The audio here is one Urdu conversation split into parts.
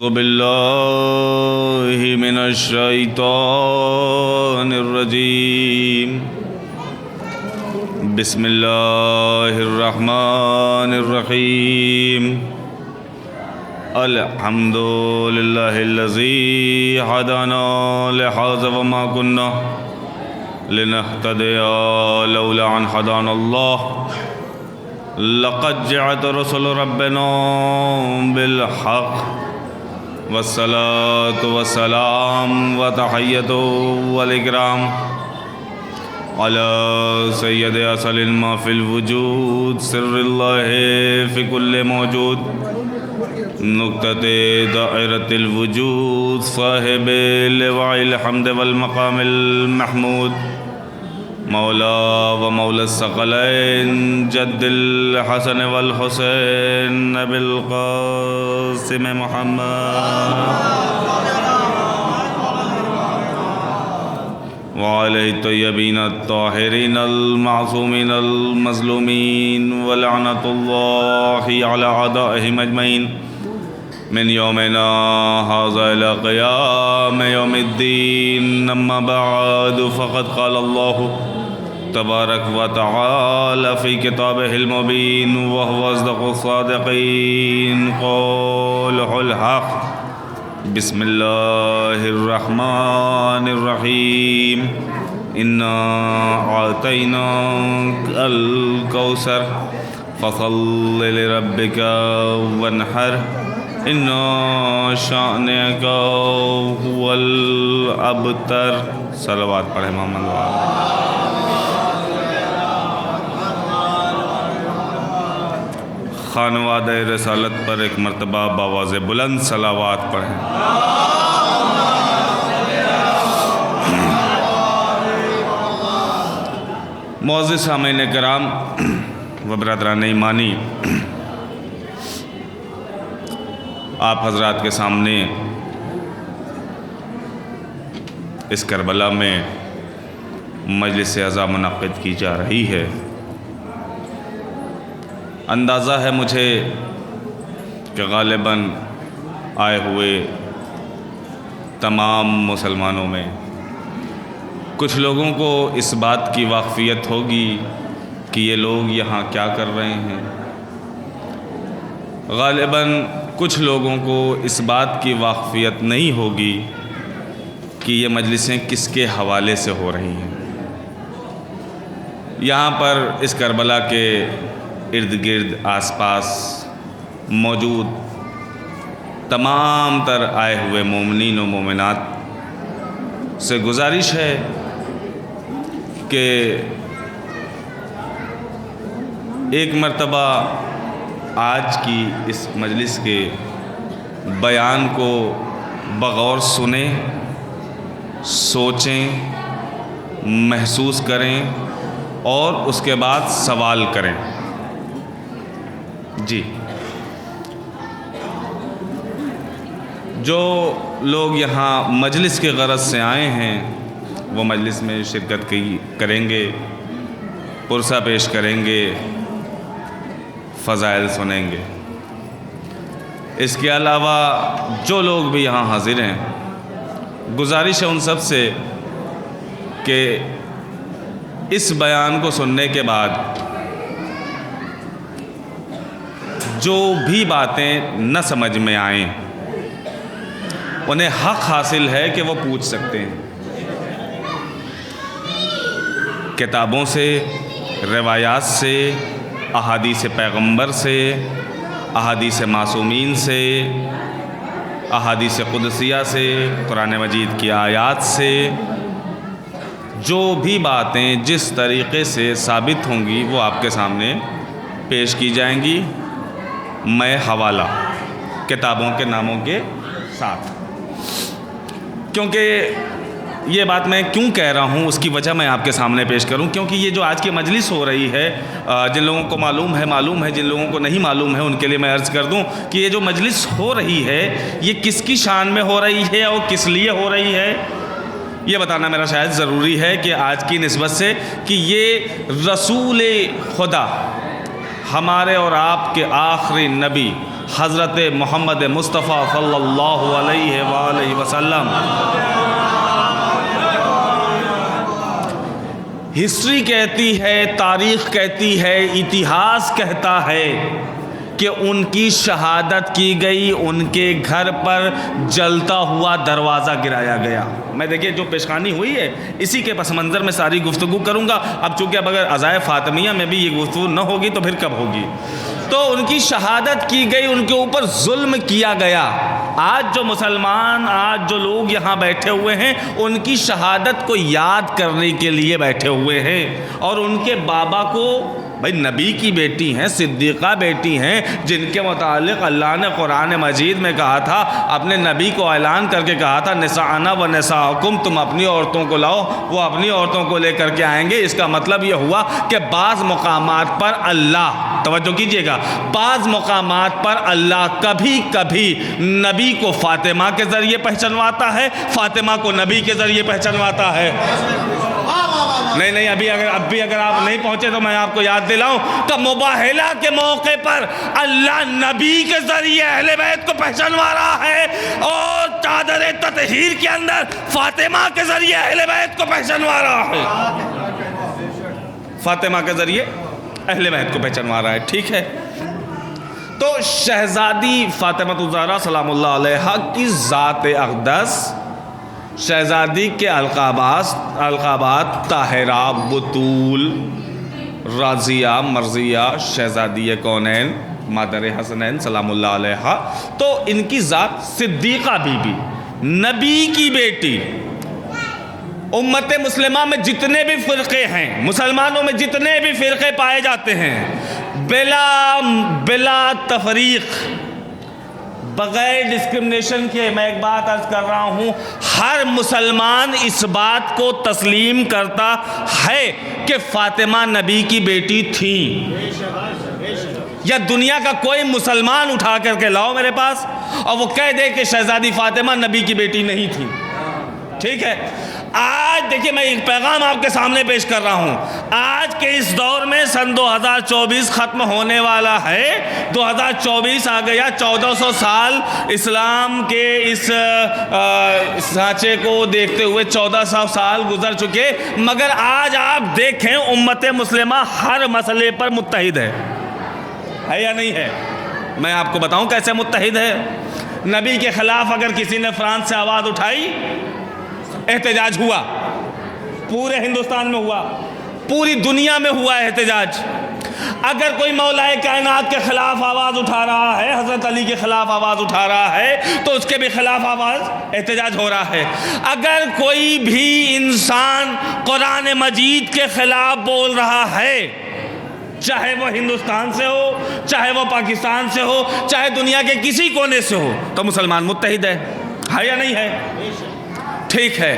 باللہ من الشیطان الرجیم بسم اللہ الرحمن الرحیم الحمد للہ الذی ہدانا لہذا وما كنا لنہتدی لولا ان ہدانا اللہ لقد جاءت رسل ربنا بالحق والصلاة والسلام وتحية والإكرام على سيد أصل ما في الوجود سر الله في كل موجود نقطة دائرة الوجود صاحب لواء الحمد والمقام المحمود مولا ومولا الثقلين جد الحسن والحسين أبي القاسم محمد وعلى الطيبين الطاهرين المعصومين المظلومين ولعنة الله على أعدائهم أجمعين من يومنا هذا إلى قيام يوم الدين. أما بعد فقد قال الله تبارك وتعالى في كتابه المبين وهو أصدق الصادقين قوله الحق بسم الله الرحمن الرحيم إنا أعطيناك الكوثر فصل لربك وانحر إن شأنك هو الأبتر. صلوات پڑھیں محمد وآلہ. خانوادہ رسالت پر ایک مرتبہ بآواز بلند صلوات پڑھیں. معزز سامعین کرام و برادران ایمانی، آپ حضرات کے سامنے اس کربلا میں مجلس عزا منعقد کی جا رہی ہے. اندازہ ہے مجھے کہ غالباً آئے ہوئے تمام مسلمانوں میں کچھ لوگوں کو اس بات کی واقفیت ہوگی کہ یہ لوگ یہاں کیا کر رہے ہیں. غالباً کچھ لوگوں کو اس بات کی واقفیت نہیں ہوگی کہ یہ مجلسیں کس کے حوالے سے ہو رہی ہیں. یہاں پر اس کربلا کے ارد گرد آس پاس موجود تمام تر آئے ہوئے مومنین و مومنات سے گزارش ہے کہ ایک مرتبہ آج کی اس مجلس کے بیان کو بغور سنیں، سوچیں، محسوس کریں اور اس کے بعد سوال کریں. جی، جو لوگ یہاں مجلس کے غرض سے آئے ہیں وہ مجلس میں شرکت کریں گے، پرسہ پیش کریں گے، فضائل سنیں گے. اس کے علاوہ جو لوگ بھی یہاں حاضر ہیں، گزارش ہے ان سب سے کہ اس بیان کو سننے کے بعد جو بھی باتیں نہ سمجھ میں آئیں انہیں حق حاصل ہے کہ وہ پوچھ سکتے ہیں. کتابوں سے، روایات سے، احادیث پیغمبر سے، احادیث معصومین سے، احادیث قدسیہ سے، قرآن مجید کی آیات سے جو بھی باتیں جس طریقے سے ثابت ہوں گی وہ آپ کے سامنے پیش کی جائیں گی، میں حوالہ کتابوں کے ناموں کے ساتھ. کیونکہ یہ بات میں کیوں کہہ رہا ہوں اس کی وجہ میں آپ کے سامنے پیش کروں، کیونکہ یہ جو آج کی مجلس ہو رہی ہے، جن لوگوں کو معلوم ہے، جن لوگوں کو نہیں معلوم ہے ان کے لیے میں عرض کر دوں کہ یہ جو مجلس ہو رہی ہے یہ کس کی شان میں ہو رہی ہے اور کس لیے ہو رہی ہے، یہ بتانا میرا شاید ضروری ہے کہ آج کی نسبت سے کہ یہ رسول خدا ہمارے اور آپ کے آخری نبی حضرت محمد مصطفیٰ صلی اللہ علیہ وآلہ وسلم۔ ہسٹری کہتی ہے، تاریخ کہتی ہے، اتہاس کہتا ہے کہ ان کی شہادت کی گئی، ان کے گھر پر جلتا ہوا دروازہ گرایا گیا۔ میں دیکھیے جو پیشخانی ہوئی ہے اسی کے پس منظر میں ساری گفتگو کروں گا۔ اب چونکہ اب اگر عزائے فاطمیہ میں بھی یہ گفتگو نہ ہوگی تو پھر کب ہوگی؟ تو ان کی شہادت کی گئی، ان کے اوپر ظلم کیا گیا۔ آج جو مسلمان، آج جو لوگ یہاں بیٹھے ہوئے ہیں، ان کی شہادت کو یاد کرنے کے لیے بیٹھے ہوئے ہیں، اور ان کے بابا کو، بھائی نبی کی بیٹی ہیں، صدیقہ بیٹی ہیں، جن کے متعلق اللہ نے قرآن مجید میں کہا تھا، اپنے نبی کو اعلان کر کے کہا تھا نساءنا و نساءکم، تم اپنی عورتوں کو لاؤ، وہ اپنی عورتوں کو لے کر کے آئیں گے۔ اس کا مطلب یہ ہوا کہ بعض مقامات پر اللہ، توجہ کیجئے گا، بعض مقامات پر اللہ کبھی کبھی نبی کو فاطمہ کے ذریعے پہچنواتا ہے، فاطمہ کو نبی کے ذریعے پہچنواتا ہے۔ نہیں اب بھی اگر آپ نہیں پہنچے تو میں آپ کو یاد دلاؤں کہ مباہلہ کے موقع پر اللہ نبی کے ذریعے اہل بیت کو پہچانوا رہا ہے، اور چادر تطہیر کے اندر فاطمہ کے ذریعے اہل بیت کو پہچانوا رہا ہے، فاطمہ کے ذریعے اہل بیت کو پہچانوا رہا ہے۔ ٹھیک ہے، تو شہزادی فاطمہ الزہرا سلام اللہ علیہا کی ذات اقدس، شہزادی کے القابات طاہرہ، بطول، راضیہ، مرضیہ، شہزادی کونین، مادر حسنین سلام اللہ علیہا، تو ان کی ذات صدیقہ بی بی، نبی کی بیٹی۔ امت مسلمہ میں جتنے بھی فرقے ہیں، مسلمانوں میں جتنے بھی فرقے پائے جاتے ہیں، بلا تفریق، بغیر ڈسکرمنیشن کے، میں ایک بات عرض کر رہا ہوں، ہر مسلمان اس بات کو تسلیم کرتا ہے کہ فاطمہ نبی کی بیٹی تھی۔ یا دنیا کا کوئی مسلمان اٹھا کر کے لاؤ میرے پاس اور وہ کہہ دے کہ شہزادی فاطمہ نبی کی بیٹی نہیں تھی۔ ٹھیک ہے، آج دیکھیں میں ایک پیغام آپ کے سامنے پیش کر رہا ہوں۔ آج کے اس دور میں سن 2024 ختم ہونے والا ہے، 2024 آ گیا، 1400 سال اسلام کے اس سانچے کو دیکھتے ہوئے 1400 سال گزر چکے، مگر آج آپ دیکھیں امت مسلمہ ہر مسئلے پر متحد ہے یا نہیں ہے؟ میں آپ کو بتاؤں کیسے متحد ہے۔ نبی کے خلاف اگر کسی نے فرانس سے آواز اٹھائی، احتجاج ہوا، پورے ہندوستان میں ہوا، پوری دنیا میں ہوا احتجاج۔ اگر کوئی مولا کائنات کے خلاف آواز اٹھا رہا ہے، حضرت علی کے خلاف آواز اٹھا رہا ہے، تو اس کے بھی خلاف آواز احتجاج ہو رہا ہے۔ اگر کوئی بھی انسان قرآن مجید کے خلاف بول رہا ہے، چاہے وہ ہندوستان سے ہو، چاہے وہ پاکستان سے ہو، چاہے دنیا کے کسی کونے سے ہو، تو مسلمان متحد ہے یا نہیں ہے؟ ٹھیک ہے،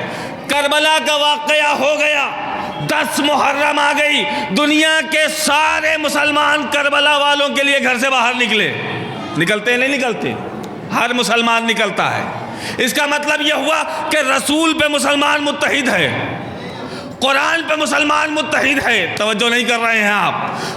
کربلا کا واقعہ ہو گیا، 10 محرم آ گئی، دنیا کے سارے مسلمان کربلا والوں کے لیے گھر سے باہر نکلتے ہیں نہیں نکلتے؟ ہر مسلمان نکلتا ہے۔ اس کا مطلب یہ ہوا کہ رسول پہ مسلمان متحد ہے، قرآن پہ مسلمان متحد ہے، توجہ نہیں کر رہے ہیں آپ،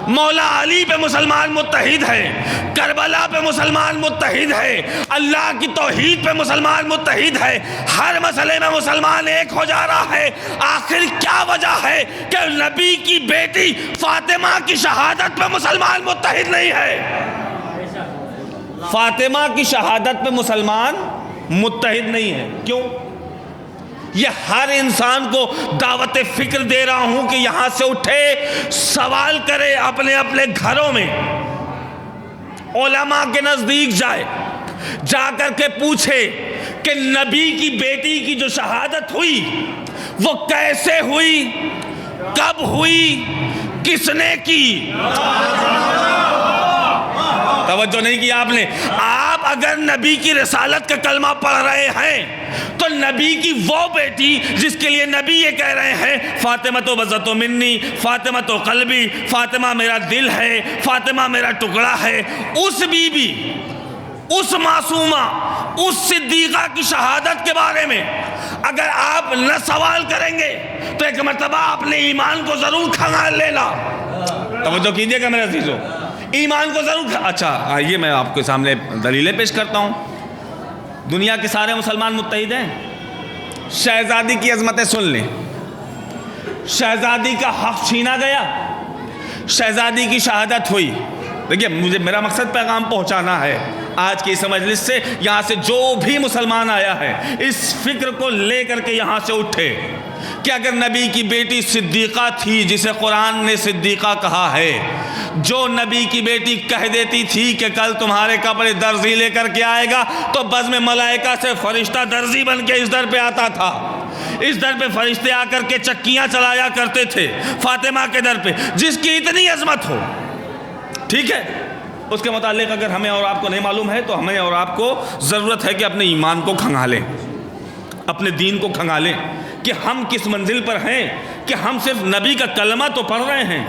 مولا علی پہ مسلمان متحد ہے، کربلا پہ مسلمان متحد ہے، اللہ کی توحید پہ مسلمان متحد ہے، ہر مسئلے میں مسلمان ایک ہو جا رہا ہے۔ آخر کیا وجہ ہے کہ نبی کی بیٹی فاطمہ کی شہادت پہ مسلمان متحد نہیں ہے؟ فاطمہ کی شہادت پہ مسلمان متحد نہیں ہے، کیوں؟ یہ ہر انسان کو دعوت فکر دے رہا ہوں کہ یہاں سے اٹھے، سوال کرے، اپنے اپنے گھروں میں علماء کے نزدیک جائے، جا کر کے پوچھے کہ نبی کی بیٹی کی جو شہادت ہوئی وہ کیسے ہوئی، کب ہوئی، کس نے کی؟ توجہ نہیں کی آپ نے؟ آپ اگر نبی کی رسالت کا کلمہ پڑھ رہے ہیں تو نبی کی وہ بیٹی جس کے لیے نبی یہ کہہ رہے ہیں فاطمہ تو بزت منی، فاطمہ تو قلبی، فاطمہ میرا دل ہے، فاطمہ میرا ٹکڑا ہے، اس بی بی، اس معصومہ، اس صدیقہ کی شہادت کے بارے میں اگر آپ نہ سوال کریں گے تو ایک مرتبہ اپنے ایمان کو ضرور کھنگال لینا۔ توجہ کیجئے گا میرے عزیزو، ایمان کو ضرور. اچھا آئیے میں آپ کے سامنے دلیلیں پیش کرتا ہوں. دنیا کے سارے مسلمان متحد ہیں. شہزادی کی عظمتیں سن لیں. شہزادی کا حق چھینا گیا, شہزادی کی شہادت ہوئی. دیکھیے مجھے میرا مقصد پیغام پہنچانا ہے. آج کی اس مجلس سے یہاں سے جو بھی مسلمان آیا ہے اس فکر کو لے کر کے یہاں سے اٹھے کہ اگر نبی کی بیٹی صدیقہ تھی, جسے قرآن نے صدیقہ کہا ہے, جو نبی کی بیٹی کہہ دیتی تھی کہ کل تمہارے کپڑے درزی لے کر کے آئے گا, تو بزم ملائکہ سے فرشتہ درزی بن کے اس در پہ آتا تھا. اس در پہ فرشتے آ کر کے چکیاں چلایا کرتے تھے فاطمہ کے در پہ, جس کی اتنی عظمت ہو. ٹھیک ہے, اس کے متعلق اگر ہمیں اور آپ کو نہیں معلوم ہے تو ہمیں اور آپ کو ضرورت ہے کہ اپنے ایمان کو کھنگالیں, اپنے دین کو کھنگالیں کہ ہم کس منزل پر ہیں, کہ ہم صرف نبی کا کلمہ تو پڑھ رہے ہیں.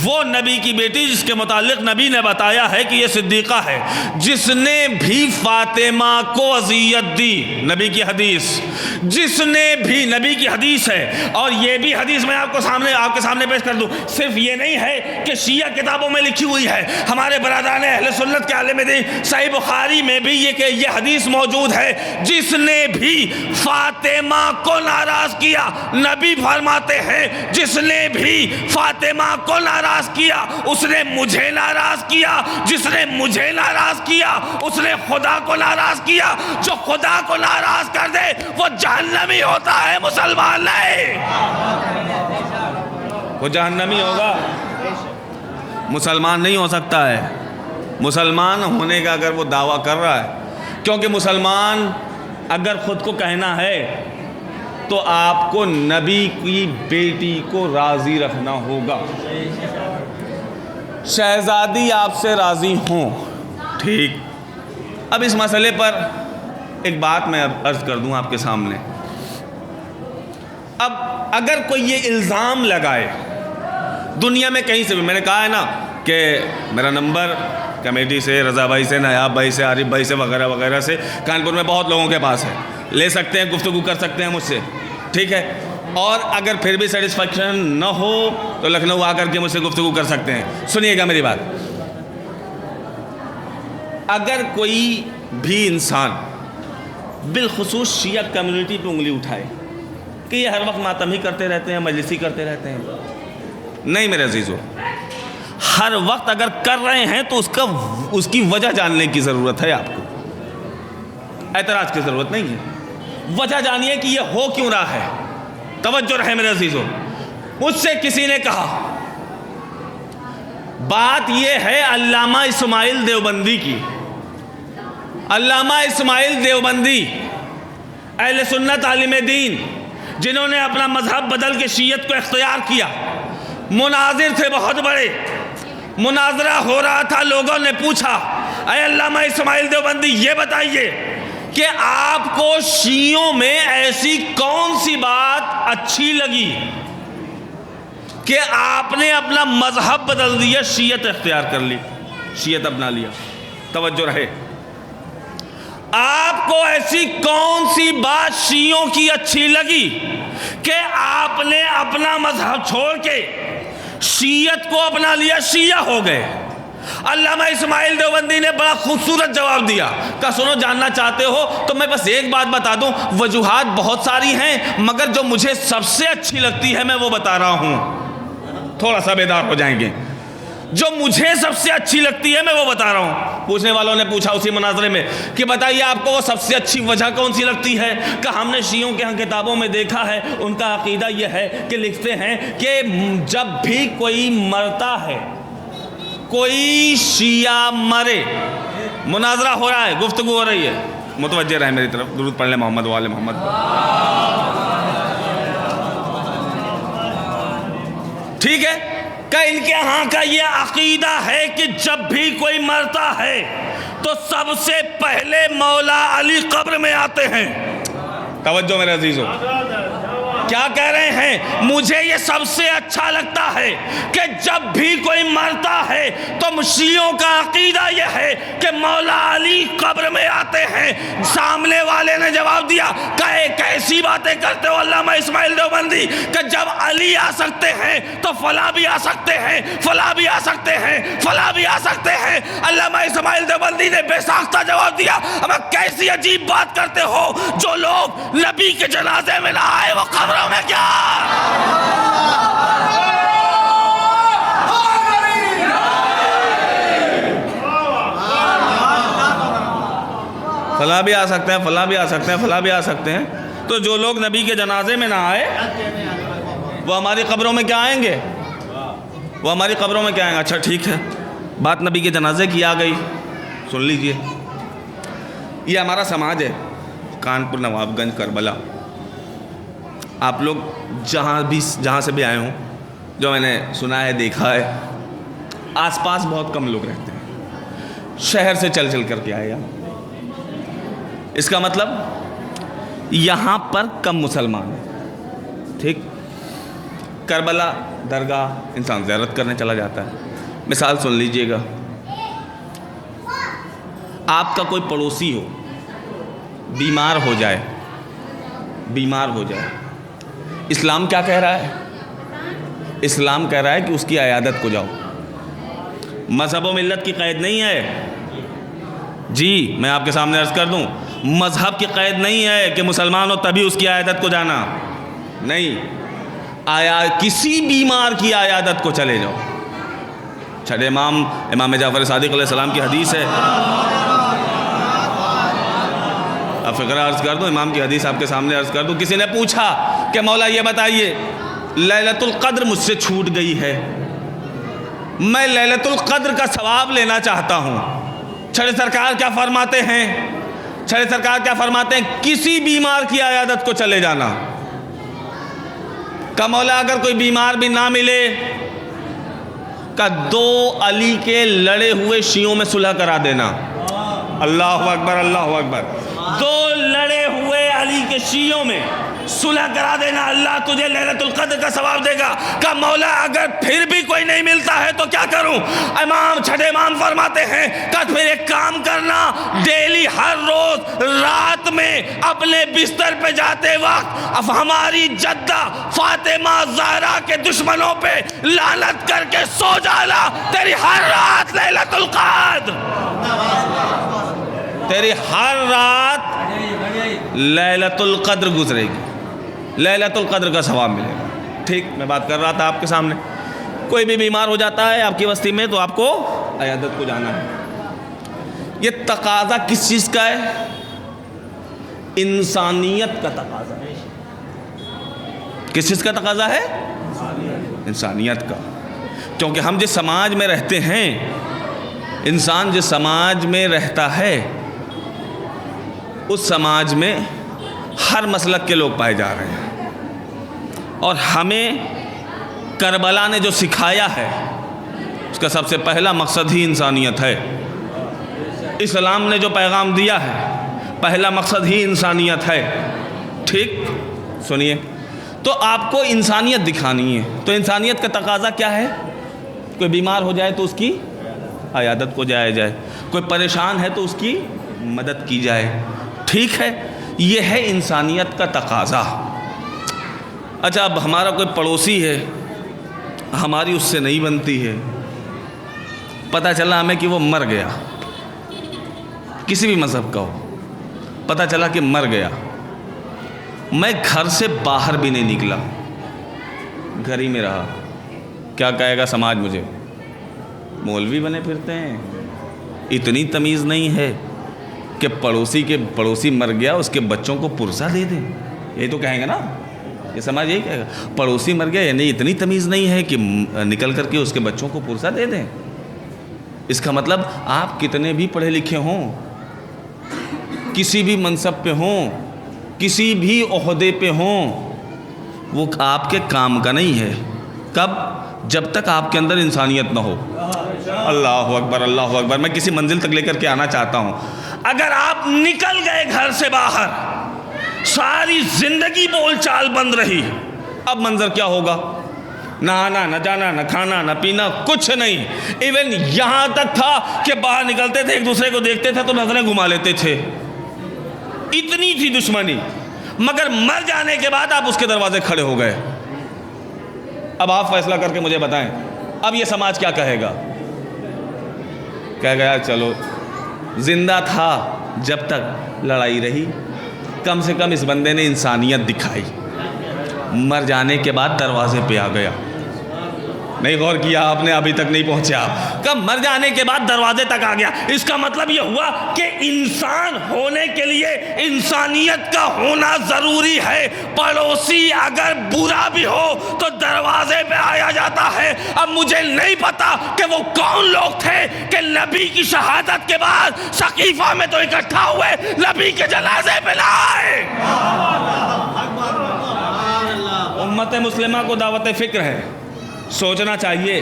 وہ نبی کی بیٹی جس کے متعلق نبی نے بتایا ہے کہ یہ صدیقہ ہے, جس نے بھی فاطمہ کو اذیت دی. نبی کی حدیث, جس نے بھی, نبی کی حدیث ہے, اور یہ بھی حدیث میں آپ کے سامنے پیش کر دوں. صرف یہ نہیں ہے کہ شیعہ کتابوں میں لکھی ہوئی ہے, ہمارے برادران اہل سنت کے عالم دین صحیح بخاری میں بھی یہ حدیث موجود ہے. جس نے بھی فاطمہ کو ناراض کیا, نبی فرماتے ہیں جس نے بھی فاطمہ کو ناراض کیا اس نے مجھے ناراض کیا, جس نے مجھے ناراض کیا اس نے خدا کو ناراض کیا. جو خدا کو ناراض کر دے وہ جہنمی ہوتا ہے, مسلمان نہیں. وہ جہنمی ہوگا, مسلمان نہیں ہو سکتا ہے. مسلمان ہونے کا اگر وہ دعویٰ کر رہا ہے, کیونکہ مسلمان اگر خود کو کہنا ہے تو آپ کو نبی کی بیٹی کو راضی رکھنا ہوگا. شہزادی آپ سے راضی ہوں, ٹھیک. اب اس مسئلے پر ایک بات میں عرض کر دوں آپ کے سامنے. اب اگر کوئی یہ الزام لگائے دنیا میں کہیں سے بھی, میں نے کہا ہے نا کہ میرا نمبر کمیٹی سے, رضا بھائی سے, نیاب بھائی سے, عارف بھائی سے, وغیرہ وغیرہ سے, کانپور میں بہت لوگوں کے پاس ہے, لے سکتے ہیں, گفتگو کر سکتے ہیں مجھ سے, ٹھیک ہے. اور اگر پھر بھی سیٹسفیکشن نہ ہو تو لکھنؤ آ کر کے مجھ سے گفتگو کر سکتے ہیں. سنیے گا میری بات. اگر کوئی بھی انسان بالخصوص شیعہ کمیونٹی پہ انگلی اٹھائے کہ یہ ہر وقت ماتم ہی کرتے رہتے ہیں, مجلسی کرتے رہتے ہیں, نہیں میرے عزیزو, ہر وقت اگر کر رہے ہیں تو اس کی وجہ جاننے کی ضرورت ہے. آپ کو اعتراض کی ضرورت نہیں ہے, وجہ جانیے کہ یہ ہو کیوں رہا ہے. توجہ رہے میرے عزیزو. مجھ سے کسی نے کہا, بات یہ ہے علامہ اسماعیل دیوبندی کی. علامہ اسماعیل دیوبندی اہل سنت عالم دین, جنہوں نے اپنا مذہب بدل کے شیعت کو اختیار کیا, مناظر تھے بہت بڑے, مناظرہ ہو رہا تھا. لوگوں نے پوچھا, اے علامہ اسماعیل دیوبندی یہ بتائیے کہ آپ کو شیعوں میں ایسی کون سی بات اچھی لگی کہ آپ نے اپنا مذہب بدل دیا, شیعت اختیار کر لی, شیعت اپنا لیا. توجہ رہے. آپ کو ایسی کون سی بات شیعوں کی اچھی لگی کہ آپ نے اپنا مذہب چھوڑ کے شیعت کو اپنا لیا, شیعہ ہو گئے؟ علامہ اسماعیل دیوبندی نے بڑا خوبصورت جواب دیا. کہا سنو, جاننا چاہتے ہو تو میں بس ایک بات بتا دوں, وجوہات بہت ساری ہیں مگر جو مجھے سب سے اچھی لگتی ہے میں وہ بتا رہا ہوں. تھوڑا سا بیدار ہو جائیں گے. جو مجھے سب سے اچھی لگتی ہے میں وہ بتا رہا ہوں. پوچھنے والوں نے پوچھا اسی مناظرے میں کہ بتائیے آپ کو وہ سب سے اچھی وجہ کون سی لگتی ہے؟ کہ ہم نے شیعوں کے ہاں کتابوں میں دیکھا ہے, ان کا عقیدہ یہ ہے کہ لکھتے ہیں کہ جب بھی کوئی مرتا ہے, کوئی شیعہ مرے, مناظرہ ہو رہا ہے, گفتگو ہو رہی ہے, متوجہ رہیں میری طرف, درود پڑھ لیں محمد وآل محمد. ٹھیک ہے, کہ ان کے ہاں کا یہ عقیدہ ہے کہ جب بھی کوئی مرتا ہے تو سب سے پہلے مولا علی قبر میں آتے ہیں. توجہ میرے عزیزو, کیا کہہ رہے ہیں؟ مجھے یہ سب سے اچھا لگتا ہے کہ جب بھی کوئی مرتا ہے تو شیعوں کا عقیدہ یہ ہے کہ مولا علی قبر میں آتے ہیں۔ سامنے والے نے جواب دیا کہ کیسی باتیں کرتے ہو علامہ اسماعیل دیوبندی، کہ جب علی آ سکتے ہیں تو فلاں بھی آ سکتے ہیں، فلاں بھی آ سکتے ہیں، فلاں بھی آ سکتے ہیں۔ علامہ اسماعیل دیوبندی نے بے ساختہ جواب دیا، اب کیسی عجیب بات کرتے ہو، جو لوگ نبی کے جنازے میں نہ آئے وہ قبروں میں کیا؟ فلاں بھی آ سکتے ہیں، فلاں بھی آ سکتے ہیں، فلاں بھی آ سکتے ہیں، تو جو لوگ نبی کے جنازے میں نہ آئے وہ ہماری قبروں میں کیا آئیں گے؟ وہ ہماری قبروں میں کیا آئیں گے؟ اچھا ٹھیک ہے، بات نبی کے جنازے کی آ گئی، سن لیجئے۔ یہ ہمارا سماج ہے، کانپور، نواب گنج، کربلا، آپ لوگ جہاں سے بھی آئے ہوں، جو میں نے سنا ہے، دیکھا ہے، آس پاس بہت کم لوگ رہتے ہیں، شہر سے چل کر کے آئے یہاں۔ اس کا مطلب یہاں پر کم مسلمان ہیں، ٹھیک؟ کربلا درگاہ انسان زیارت کرنے چلا جاتا ہے۔ مثال سن لیجئے گا، آپ کا کوئی پڑوسی ہو، بیمار ہو جائے، اسلام کیا کہہ رہا ہے؟ اسلام کہہ رہا ہے کہ اس کی عیادت کو جاؤ۔ مذہب و ملت کی قید نہیں ہے جی، میں آپ کے سامنے عرض کر دوں، مذہب کی قید نہیں ہے کہ مسلمان ہو تبھی اس کی عیادت کو جانا، نہیں، کسی بیمار کی عیادت کو چلے جاؤ۔ چھٹے امام جعفر صادق علیہ السلام کی حدیث ہے، اب فقرہ عرض کر دوں، امام کی حدیث آپ کے سامنے عرض کر دوں۔ کسی نے پوچھا کہ مولا یہ بتائیے، لیلۃ القدر مجھ سے چھوٹ گئی ہے، میں لیلۃ القدر کا ثواب لینا چاہتا ہوں، چھڑے سرکار کیا فرماتے ہیں؟ کسی بیمار کی عیادت کو چلے جانا۔ کہ مولا اگر کوئی بیمار بھی نہ ملے، کہ 2 علی کے لڑے ہوئے شیعوں میں صلح کرا دینا۔ اللہ اکبر، اللہ اکبر، 2 لڑے ہوئے علی کے شیعوں میں صلح کرا دینا، اللہ تجھے لیلۃ القدر کا ثواب دے گا۔ کہ مولا اگر پھر بھی کوئی نہیں ملتا ہے تو کیا کروں؟ چھٹے امام فرماتے ہیں کہ پھر ایک کام کرنا، ڈیلی ہر روز رات میں اپنے بستر پہ جاتے وقت اب ہماری جدہ فاطمہ زہرا کے دشمنوں پہ لعنت کر کے سو جانا، تیری ہر رات لیلۃ القدر، تیری ہر رات لیلۃ القدر گزرے گی، لیلۃ القدر کا ثواب ملے گا۔ ٹھیک، میں بات کر رہا تھا آپ کے سامنے، کوئی بھی بیمار ہو جاتا ہے آپ کی بستی میں تو آپ کو عیادت کو جانا ہے۔ یہ تقاضا کس چیز کا ہے؟ انسانیت کا تقاضا ہے۔ کس چیز کا تقاضا ہے؟ انسانیت کا، کیونکہ ہم جس سماج میں رہتے ہیں، انسان جس سماج میں رہتا ہے اس سماج میں ہر مسلک کے لوگ پائے جا رہے ہیں، اور ہمیں کربلا نے جو سکھایا ہے اس کا سب سے پہلا مقصد ہی انسانیت ہے۔ اسلام نے جو پیغام دیا ہے پہلا مقصد ہی انسانیت ہے۔ ٹھیک، سنیے، تو آپ کو انسانیت دکھانی ہے، تو انسانیت کا تقاضا کیا ہے؟ کوئی بیمار ہو جائے تو اس کی عیادت کو جایا جائے، کوئی پریشان ہے تو اس کی مدد کی جائے۔ ٹھیک ہے، یہ ہے انسانیت کا تقاضا۔ اچھا، اب ہمارا کوئی پڑوسی ہے، ہماری اس سے نہیں بنتی ہے، پتہ چلا ہمیں کہ وہ مر گیا، کسی بھی مذہب کا ہو، پتہ چلا کہ مر گیا، میں گھر سے باہر بھی نہیں نکلا، گھر ہی میں رہا، کیا کہے گا سماج مجھے؟ مولوی بنے پھرتے ہیں، اتنی تمیز نہیں ہے کہ پڑوسی مر گیا اس کے بچوں کو پرزہ دے دیں، یہی تو کہیں گے نا، یہ سماج یہی کہے گا، پڑوسی مر گیا، یعنی اتنی تمیز نہیں ہے کہ نکل کر کے اس کے بچوں کو پرزہ دے دیں۔ اس کا مطلب آپ کتنے بھی پڑھے لکھے ہوں، کسی بھی منصب پہ ہوں، کسی بھی عہدے پہ ہوں، وہ آپ کے کام کا نہیں ہے۔ کب؟ جب تک آپ کے اندر انسانیت نہ ہو۔ اللہ اکبر، اللہ اکبر، میں کسی منزل تک لے کر کے آنا چاہتا ہوں۔ اگر آپ نکل گئے گھر سے باہر، ساری زندگی بول چال بند رہی. اب منظر کیا ہوگا؟ نہانا نہ جانا نہ کھانا نہ پینا کچھ نہیں. ایون یہاں تک تھا کہ باہر نکلتے تھے ایک دوسرے کو دیکھتے تھے تو نظریں گھما لیتے تھے. اتنی تھی دشمنی. مگر مر جانے کے بعد آپ اس کے دروازے کھڑے ہو گئے. اب آپ فیصلہ کر کے مجھے بتائیں اب یہ سماج کیا کہے گا؟ کہے گا یار چلو زندہ تھا جب تک لڑائی رہی, کم سے کم اس بندے نے انسانیت دکھائی. مر جانے کے بعد دروازے پہ آ گیا. نہیں غور کیا آپ نے؟ ابھی تک نہیں پہنچا. کب مر جانے کے بعد دروازے تک آ گیا. اس کا مطلب یہ ہوا کہ انسان ہونے کے لیے انسانیت کا ہونا ضروری ہے. پڑوسی اگر برا بھی ہو تو دروازے پہ آیا جاتا ہے. اب مجھے نہیں پتا کہ وہ کون لوگ تھے کہ نبی کی شہادت کے بعد سقیفہ میں تو اکٹھا ہوئے, نبی کے جنازے پہ لائے. امت مسلمہ کو دعوت فکر ہے, سوچنا چاہیے.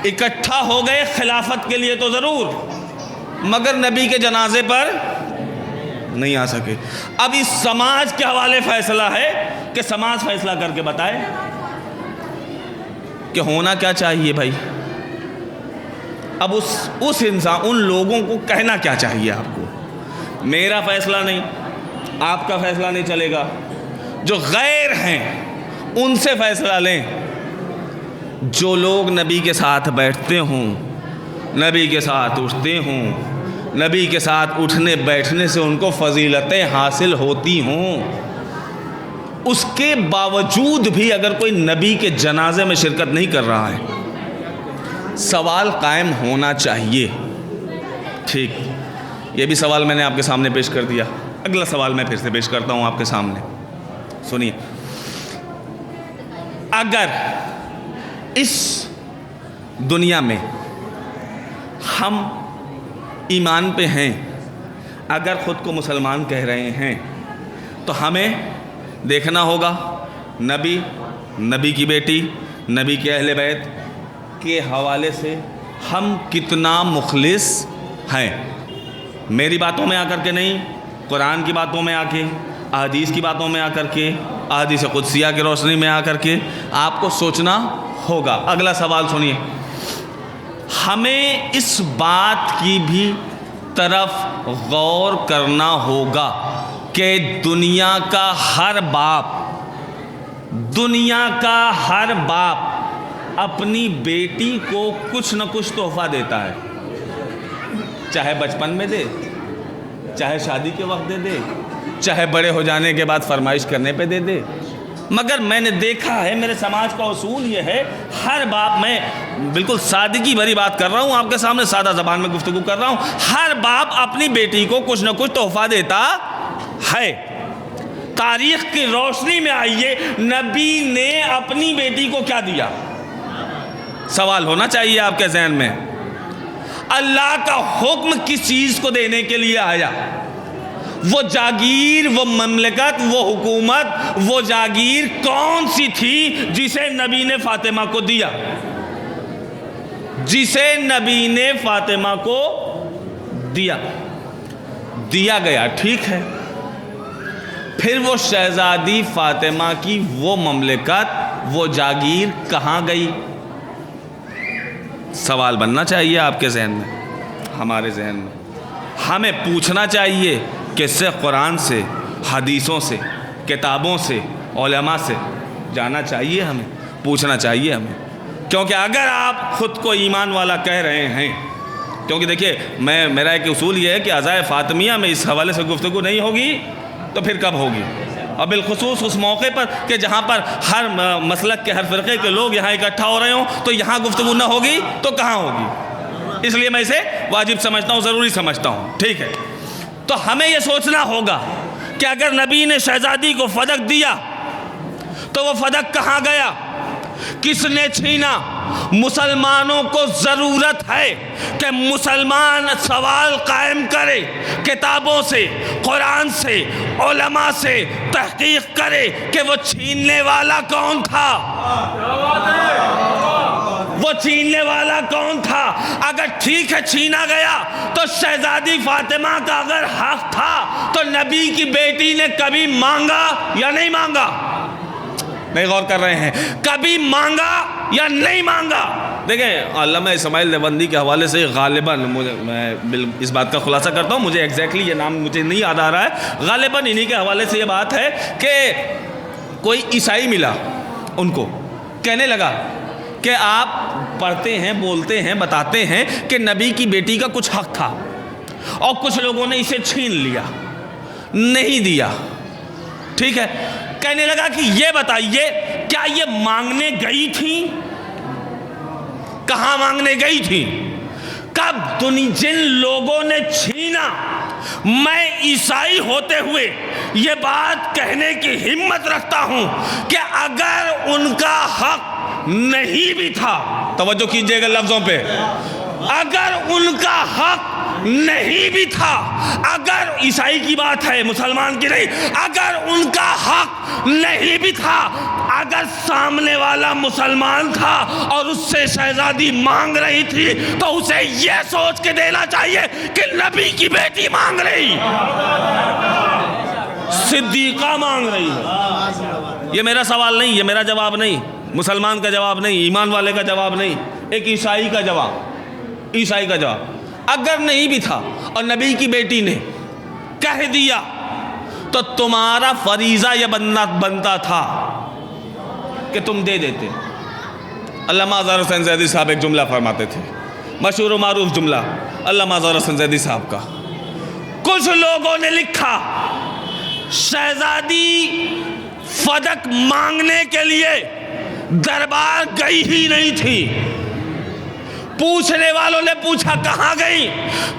اکٹھا ہو گئے خلافت کے لیے تو ضرور, مگر نبی کے جنازے پر نہیں آ سکے. اب اس سماج کے حوالے فیصلہ ہے کہ سماج فیصلہ کر کے بتائے کہ ہونا کیا چاہیے بھائی. اب اس انسان ان لوگوں کو کہنا کیا چاہیے آپ کو؟ میرا فیصلہ نہیں, آپ کا فیصلہ نہیں چلے گا. جو غیر ہیں ان سے فیصلہ لیں. جو لوگ نبی کے ساتھ بیٹھتے ہوں, نبی کے ساتھ اٹھتے ہوں, نبی کے ساتھ اٹھنے بیٹھنے سے ان کو فضیلتیں حاصل ہوتی ہوں, اس کے باوجود بھی اگر کوئی نبی کے جنازے میں شرکت نہیں کر رہا ہے, سوال قائم ہونا چاہیے. ٹھیک, یہ بھی سوال میں نے آپ کے سامنے پیش کر دیا. اگلا سوال میں پھر سے پیش کرتا ہوں آپ کے سامنے. سنیے, اگر اس دنیا میں ہم ایمان پہ ہیں, اگر خود کو مسلمان کہہ رہے ہیں, تو ہمیں دیکھنا ہوگا نبی, نبی کی بیٹی, نبی کے اہل بیت کے حوالے سے ہم کتنا مخلص ہیں. میری باتوں میں آ کر کے نہیں, قرآن کی باتوں میں آ کے, احادیث کی باتوں میں آ کر کے, احادیث قدسیہ کی روشنی میں آ کر کے آپ کو سوچنا ہوگا. اگلا سوال سنیے, ہمیں اس بات کی بھی طرف غور کرنا ہوگا کہ دنیا کا ہر باپ اپنی بیٹی کو کچھ نہ کچھ تحفہ دیتا ہے, چاہے بچپن میں دے, چاہے شادی کے وقت دے دے, چاہے بڑے ہو جانے کے بعد فرمائش کرنے پہ دے دے. مگر میں نے دیکھا ہے, میرے سماج کا اصول یہ ہے, ہر باپ, میں بالکل سادگی بھری بات کر رہا ہوں آپ کے سامنے, سادہ زبان میں گفتگو کر رہا ہوں, ہر باپ اپنی بیٹی کو کچھ نہ کچھ تحفہ دیتا ہے. تاریخ کی روشنی میں آئیے, نبی نے اپنی بیٹی کو کیا دیا؟ سوال ہونا چاہیے آپ کے ذہن میں. اللہ کا حکم کس چیز کو دینے کے لیے آیا؟ وہ جاگیر, وہ مملکت, وہ حکومت, وہ جاگیر کون سی تھی جسے نبی نے فاطمہ کو دیا؟ جسے نبی نے فاطمہ کو دیا گیا. ٹھیک ہے, پھر وہ شہزادی فاطمہ کی وہ مملکت, وہ جاگیر کہاں گئی؟ سوال بننا چاہیے آپ کے ذہن میں, ہمارے ذہن میں. ہمیں پوچھنا چاہیے کہ سے قرآن سے, حدیثوں سے, کتابوں سے, علماء سے جانا چاہیے, ہمیں پوچھنا چاہیے ہمیں. کیونکہ اگر آپ خود کو ایمان والا کہہ رہے ہیں, کیونکہ دیکھیے میرا ایک اصول یہ ہے کہ عزائے فاطمیہ میں اس حوالے سے گفتگو نہیں ہوگی تو پھر کب ہوگی؟ اور بالخصوص اس موقع پر کہ جہاں پر ہر مسلک کے, ہر فرقے کے لوگ یہاں اکٹھا ہو رہے ہوں, تو یہاں گفتگو نہ ہوگی تو کہاں ہوگی؟ اس لیے میں اسے واجب سمجھتا ہوں, ضروری سمجھتا ہوں. ٹھیک ہے, تو ہمیں یہ سوچنا ہوگا کہ اگر نبی نے شہزادی کو فدق دیا تو وہ فدق کہاں گیا؟ کس نے چھینا؟ مسلمانوں کو ضرورت ہے کہ مسلمان سوال قائم کرے, کتابوں سے, قرآن سے, علماء سے تحقیق کرے کہ وہ چھیننے والا کون تھا. وہ چھیننے والا کون تھا؟ اگر ٹھیک ہے چھینا گیا تو شہزادی فاطمہ کا اگر حق تھا تو نبی کی بیٹی نے کبھی مانگا یا نہیں مانگا؟ نہیں غور کر رہے ہیں، کبھی مانگا یا نہیں مانگا؟ دیکھیں علامہ اسماعیل دیوبندی کے حوالے سے غالباً میں اس بات کا خلاصہ کرتا ہوں، مجھے ایگزیکٹلی یہ نام مجھے نہیں یاد آ رہا ہے، غالباً انہی کے حوالے سے یہ بات ہے کہ کوئی عیسائی ملا ان کو، کہنے لگا کہ آپ پڑھتے ہیں، بولتے ہیں، بتاتے ہیں کہ نبی کی بیٹی کا کچھ حق تھا اور کچھ لوگوں نے اسے چھین لیا، نہیں دیا، ٹھیک ہے؟ کہنے لگا کہ یہ بتائیے کیا یہ مانگنے گئی تھی؟ کہاں مانگنے گئی تھی؟ کب؟ جن لوگوں نے چھینا، میں عیسائی ہوتے ہوئے یہ بات کہنے کی ہمت رکھتا ہوں کہ اگر ان کا حق نہیں بھی تھا، توجہ کیجئے گا لفظوں پہ، اگر ان کا حق نہیں بھی تھا، اگر عیسائی کی بات ہے مسلمان کی نہیں، اگر ان کا حق نہیں بھی تھا، اگر سامنے والا مسلمان تھا اور اس سے شہزادی مانگ رہی تھی تو اسے یہ سوچ کے دینا چاہیے کہ نبی کی بیٹی مانگ رہی، صدیقہ مانگ رہی ہے۔ یہ میرا سوال نہیں، یہ میرا جواب نہیں، مسلمان کا جواب نہیں، ایمان والے کا جواب نہیں، ایک عیسائی کا جواب، عیسائی کا جواب۔ اگر نہیں بھی تھا اور نبی کی بیٹی نے کہہ دیا تو تمہارا فریضہ یہ بنتا تھا کہ تم دے دیتے۔ علامہ اظہر حسین زیدی صاحب ایک جملہ فرماتے تھے، مشہور و معروف جملہ علامہ اظہر حسین زیدی صاحب کا، کچھ لوگوں نے لکھا شہزادی فدق مانگنے کے لیے دربار گئی ہی نہیں تھی۔ پوچھنے والوں نے پوچھا کہاں گئی؟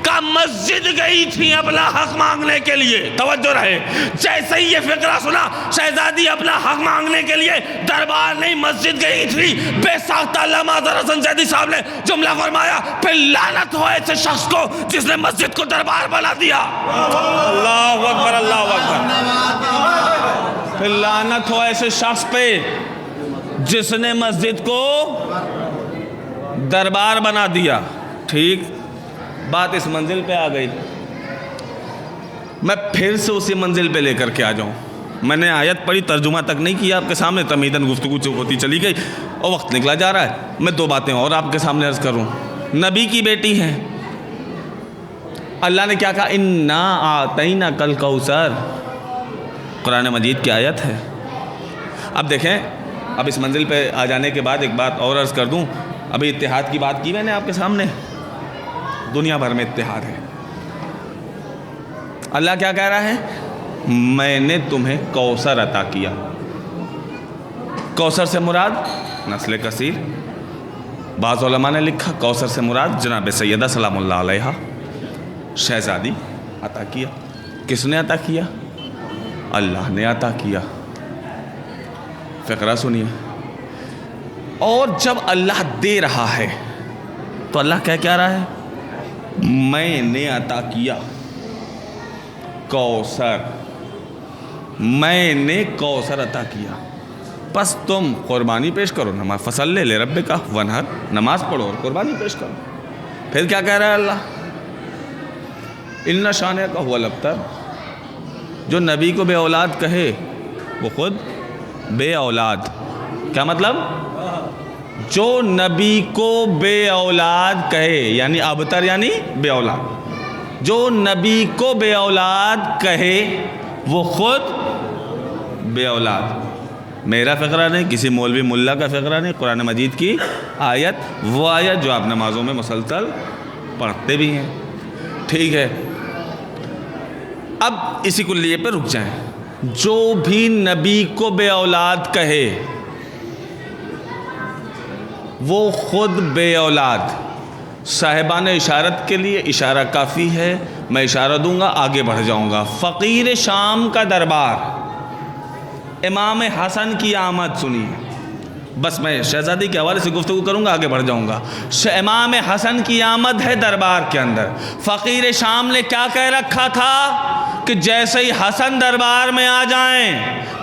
کہا مسجد گئی تھی اپنا حق مانگنے کے لیے۔ توجہ رہے، جیسے ہی یہ فقرہ سنا شہزادی اپنا حق مانگنے کے لیے دربار نہیں مسجد گئی تھی، بے ساختہ علامہ اظہر حسین زیدی صاحب نے جملہ فرمایا، پھر لعنت ہو ایسے شخص کو جس نے مسجد کو دربار بنا دیا۔ اللہ اکبر، اللہ اکبر۔ پھر لعنت ہو ایسے شخص پہ جس نے مسجد کو دربار بنا دیا۔ ٹھیک، بات اس منزل پہ آ گئی، میں پھر سے اسی منزل پہ لے کر کے آ جاؤں۔ میں نے آیت پڑھی، ترجمہ تک نہیں کیا آپ کے سامنے، تمیدن گفتگو ہوتی چلی گئی اور وقت نکلا جا رہا ہے۔ میں دو باتیں اور آپ کے سامنے عرض کروں۔ نبی کی بیٹی ہیں، اللہ نے کیا کہا؟ اِنَّا أَعْطَيْنَاكَ الْكَوْثَرَ، قرآن مجید کی آیت ہے۔ اب دیکھیں، اب اس منزل پہ آ جانے کے بعد ایک بات اور عرض کر دوں۔ ابھی اتحاد کی بات کی میں نے آپ کے سامنے، دنیا بھر میں اتحاد ہے۔ اللہ کیا کہہ رہا ہے؟ میں نے تمہیں کوثر عطا کیا۔ کوثر سے مراد نسل کثیر، بعض علماء نے لکھا کوثر سے مراد جناب سیدہ سلام اللہ علیہا شہزادی عطا کیا۔ کس نے عطا کیا؟ اللہ نے عطا کیا۔ فقرہ سنیے، اور جب اللہ دے رہا ہے تو اللہ کیا رہا ہے؟ میں نے عطا کیا کوثر، میں نے کوثر عطا کیا، پس تم قربانی پیش کرو، نماز فصل لے رب کا ونہر، نماز پڑھو اور قربانی پیش کرو۔ پھر کیا کہہ رہا ہے اللہ؟ ان شانئک هو الابتر، جو نبی کو بے اولاد کہے وہ خود بے اولاد۔ کیا مطلب؟ جو نبی کو بے اولاد کہے، یعنی ابتر یعنی بے اولاد، جو نبی کو بے اولاد کہے وہ خود بے اولاد۔ میرا فقرہ نہیں، کسی مولوی ملا کا فقرہ نہیں، قرآن مجید کی آیت، وہ آیت جو آپ نمازوں میں مسلسل پڑھتے بھی ہیں۔ ٹھیک ہے، اب اسی کلیے پہ رک جائیں۔ جو بھی نبی کو بے اولاد کہے وہ خود بے اولاد۔ صاحبان اشارت کے لیے اشارہ کافی ہے، میں اشارہ دوں گا، آگے بڑھ جاؤں گا۔ فقیر شام کا دربار، امام حسن کی آمد سنی، بس میں شہزادی کے حوالے سے گفتگو کروں گا، آگے بڑھ جاؤں گا۔ امام حسن کی آمد ہے دربار کے اندر۔ فقیر شام نے کیا کہہ رکھا تھا کہ جیسے ہی حسن دربار میں آ جائیں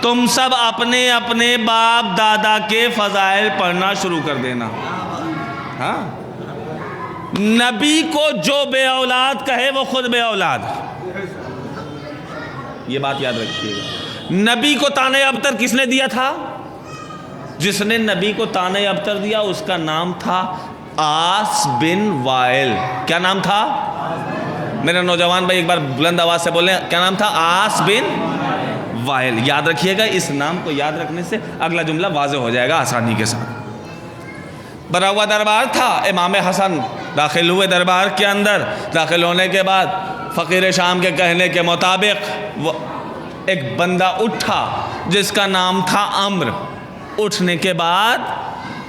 تم سب اپنے اپنے باپ دادا کے فضائل پڑھنا شروع کر دینا۔ ہاں، نبی کو جو بے اولاد کہے وہ خود بے اولاد. یہ بات یاد رکھیے گا. نبی کو تانے ابتر کس نے دیا تھا؟ جس نے نبی کو تانے ابتر دیا اس کا نام تھا آس بن وائل. کیا نام تھا؟ میرے نوجوان بھائی ایک بار بلند آواز سے بولیں، کیا نام تھا؟ آس بن وائل. یاد رکھیے گا، اس نام کو یاد رکھنے سے اگلا جملہ واضح ہو جائے گا آسانی کے ساتھ. بھرا ہوا دربار تھا. امام حسن داخل ہوئے دربار کے اندر. داخل ہونے کے بعد فقیر شام کے کہنے کے مطابق وہ ایک بندہ اٹھا جس کا نام تھا عمرو. اٹھنے کے بعد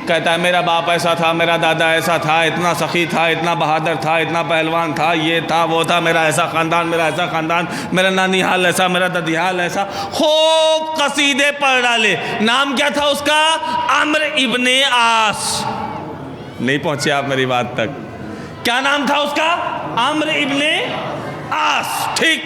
کہتا ہے میرا باپ ایسا تھا، میرا دادا ایسا تھا، اتنا سخی تھا، اتنا بہادر تھا، اتنا پہلوان تھا، یہ تھا وہ تھا، میرا ایسا خاندان، میرا ایسا خاندان، میرا نانی حال ایسا، میرا دادی حال ایسا. خوب قصیدے پڑھ ڈالے. نام کیا تھا اس کا؟ عمرو ابن عاص. نہیں پہنچے آپ میری بات تک. کیا نام تھا اس کا؟ عمرو ابن عاص. ٹھیک،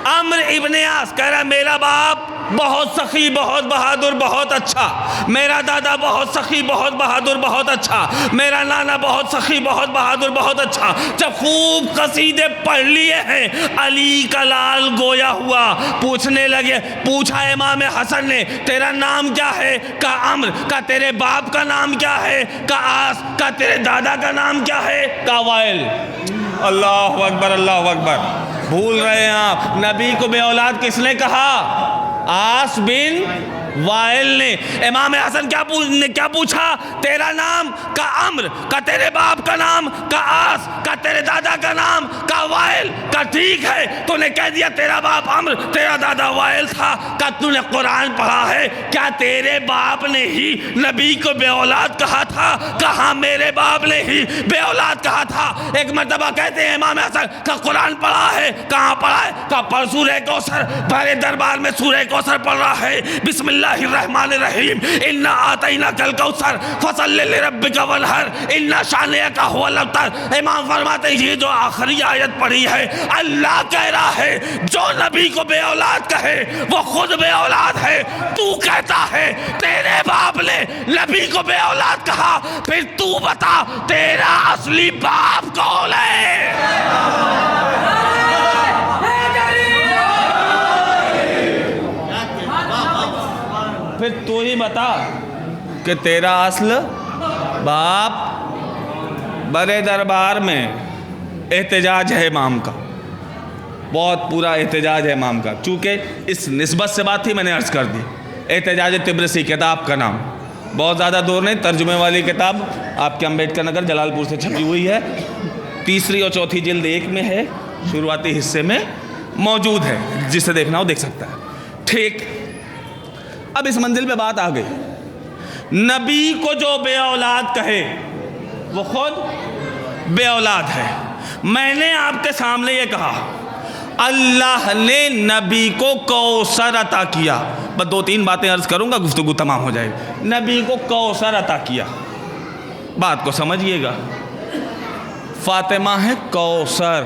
عمرو ابن عاص کہہ رہا میرا باپ بہت سخی، بہت بہادر، بہت اچھا. میرا دادا بہت سخی، بہت بہادر، بہت اچھا. میرا نانا بہت سخی، بہت بہادر، بہت اچھا. جب خوب قصیدے پڑھ لیے ہیں، علی کا لال گویا ہوا. پوچھنے لگے، پوچھا امام حسن نے تیرا نام کیا ہے؟ کہا عمرو. کہا تیرے باپ کا نام کیا ہے؟ کہا عاص. کہا تیرے دادا کا نام کیا ہے؟ کہا وائل. اللہ اکبر، اللہ اکبر. بھول رہے ہیں آپ، نبی کو بے اولاد کس نے کہا؟ آس بن وائل نے. امام حسن کیا پوچھا؟ تیرا نام؟ کہا عمرو. کہا تیرے باپ کا نام؟ کہا آس. کہا تیرے دادا کا نام؟ کہا وائل. کہا ٹھیک ہے، تو نے کہہ دیا تیرا باپ عمرو، تیرا دادا وائل تھا. کہا تو نے قرآن پڑھا ہے؟ کیا تیرے باپ نے ہی نبی کو بے اولاد کہا تھا؟ کہا میرے باپ نے ہی بے اولاد کہا تھا. ایک مرتبہ کہتے ہیں امام حسن کا قرآن پڑھا ہے؟ کہاں پڑھا ہے؟ کہا پڑھ سورہ کوثر. پہلے دربار میں سورہ کوثر پڑھ رہا ہے. بسم اللہ الرحمن الرحیم، انا اعطیناک الکوثر فصل لربک وانحر ان شانئک ھو الابتر. امام فرماتے ہیں یہ جو آخری آیت پڑھی ہے، اللہ کہہ رہا ہے جو نبی کو بے اولاد کہے وہ خود بے اولاد ہے. تو کہتا ہے تیرے باپ نے نبی کو بے اولاد کہا، پھر تو بتا تیرا اصلی باپ کون ہے؟ پھر تو ہی بتا کہ تیرا اصل باپ. بڑے دربار میں احتجاج ہے امام کا، بہت پورا احتجاج ہے امام کا. چونکہ اس نسبت سے بات تھی میں نے عرض کر دی. احتجاج طبرسی کتاب کا نام، بہت زیادہ دور نہیں، ترجمے والی کتاب آپ کے امبیڈکر نگر جلال پور سے چھپی ہوئی ہے. تیسری اور چوتھی جلد ایک میں ہے، شروعاتی حصے میں موجود ہے، جسے دیکھنا ہو دیکھ سکتا ہے. ٹھیک، اب اس منزل پہ بات آ گئی. نبی کو جو بے اولاد کہے وہ خود بے اولاد ہے. میں نے آپ کے سامنے یہ کہا اللہ نے نبی کو کوثر عطا کیا. بس 2-3 باتیں عرض کروں گا، گفتگو تمام ہو جائے گی. نبی کو کوثر عطا کیا، بات کو سمجھیے گا. فاطمہ ہے کوثر.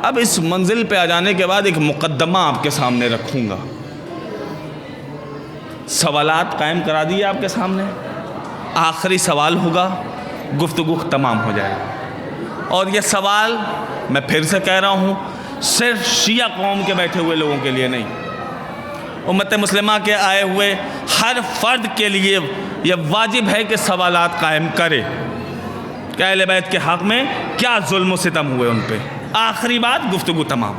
اب اس منزل پہ آ جانے کے بعد ایک مقدمہ آپ کے سامنے رکھوں گا. سوالات قائم کرا دیے آپ کے سامنے. آخری سوال ہوگا، گفتگو تمام ہو جائے گا. اور یہ سوال میں پھر سے کہہ رہا ہوں، صرف شیعہ قوم کے بیٹھے ہوئے لوگوں کے لیے نہیں، امت مسلمہ کے آئے ہوئے ہر فرد کے لیے یہ واجب ہے کہ سوالات قائم کرے کہ اہل بیت کے حق میں کیا ظلم و ستم ہوئے ان پہ. آخری بات، گفتگو تمام.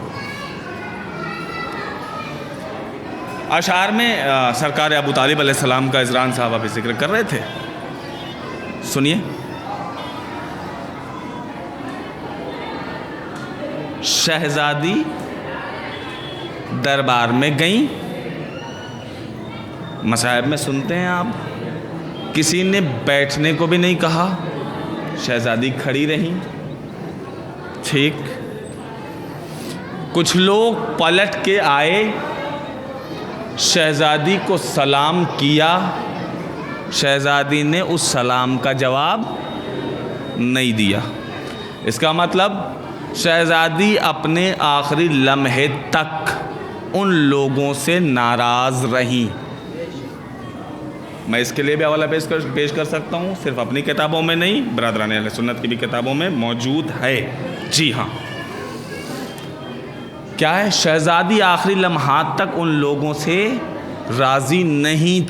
اشعار میں سرکار ابو طالب علیہ السلام کا عزران صاحب ابھی ذکر کر رہے تھے، سنیے. شہزادی دربار میں گئیں، مصائب میں سنتے ہیں آپ، کسی نے بیٹھنے کو بھی نہیں کہا، شہزادی کھڑی رہیں. ٹھیک، کچھ لوگ پلٹ کے آئے، شہزادی کو سلام کیا، شہزادی نے اس سلام کا جواب نہیں دیا. اس کا مطلب شہزادی اپنے آخری لمحے تک ان لوگوں سے ناراض رہیں. میں اس کے لیے بھی حوالہ پیش کر سکتا ہوں، صرف اپنی کتابوں میں نہیں، برادران اہل سنت کی بھی کتابوں میں موجود ہے۔ جی ہاں، کیا ہے؟ شہزادی آخری لمحات تک ان لوگوں سے راضی نہیں